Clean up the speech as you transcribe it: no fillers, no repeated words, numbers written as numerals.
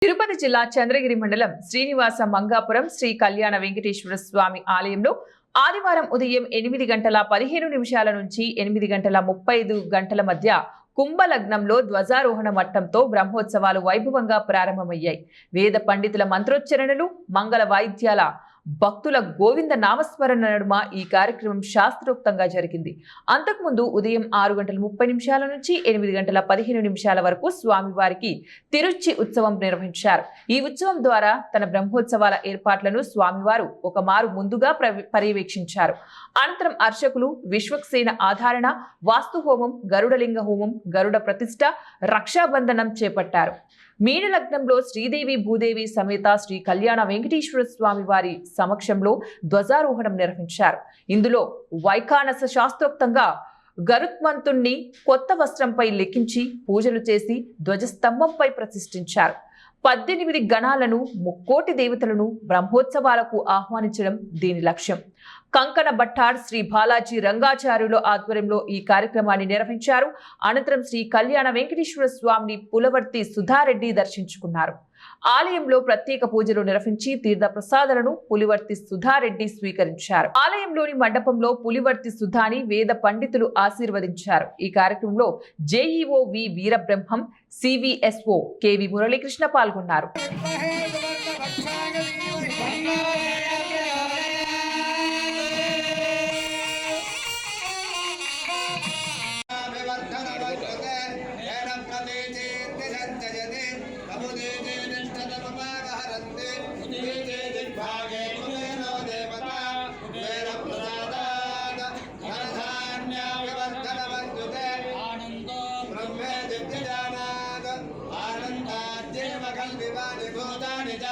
తిరుపతి జిల్లా చంద్రగిరి మండలం శ్రీనివాస మంగాపురం శ్రీ కళ్యాణ వెంకటేశ్వర స్వామి ఆలయంలో ఆదివారం ఉదయం 8:15 నుంచి 8:35 మధ్య కుంభలగ్నంలో ధ్వజారోహణ మట్టంతో బ్రహ్మోత్సవాలు వైభవంగా ప్రారంభమయ్యాయి. వేద పండితుల మంత్రోచ్చరణలు, మంగళ వాయిద్యాల భక్తుల గోవింద నామస్మరణ నడుమ ఈ కార్యక్రమం శాస్త్రోక్తంగా జరిగింది. అంతకుముందు ఉదయం 6:30 నుంచి 8:15 వరకు స్వామివారికి తిరుచి ఉత్సవం నిర్వహించారు. ఈ ఉత్సవం ద్వారా తన బ్రహ్మోత్సవాల ఏర్పాట్లను స్వామివారు ఒక మారు ముందుగా పర్యవేక్షించారు. అనంతరం అర్చకులు విశ్వక్సేన ఆధారణ, వాస్తుహోమం, గరుడలింగ హోమం, గరుడ ప్రతిష్ఠ, రక్షాబంధనం చేపట్టారు. మీనలగ్నంలో శ్రీదేవి భూదేవి సమేత శ్రీ కళ్యాణ వెంకటేశ్వర స్వామి వారి సమక్షంలో ధ్వజారోహణం నిర్వహించారు. ఇందులో వైఖానస శాస్త్రోక్తంగా గరుత్మంతుణ్ణి కొత్త వస్త్రంపై లెక్కించి పూజలు చేసి ధ్వజస్తంభంపై ప్రతిష్ఠించారు. 18 గణాలను, 3,00,00,000 దేవతలను బ్రహ్మోత్సవాలకు ఆహ్వానించడం దీని లక్ష్యం. కంకణ భట్టార్ శ్రీ బాలాజీ రంగాచార్యుల ఆధ్వర్యంలో ఈ కార్యక్రమాన్ని నిర్వహించారు. అనంతరం శ్రీ కళ్యాణ వెంకటేశ్వర స్వామిని పులవర్తి సుధారెడ్డి దర్శించుకున్నారు. ఆలయంలో ప్రత్యేక పూజలు నిర్వహించి తీర్థ ప్రసాదాలను పులివర్తి సుధారెడ్డి స్వీకరించారు. ఆలయంలోని మండపంలో పులివర్తి సుధాని వేద పండితులు ఆశీర్వదించారు. ఈ కార్యక్రమంలో JEO V Veerabrahmam, CVSO KV Muralikrishna పాల్గొన్నారు. ఆనందాద్యేవ కల్వివాది భూత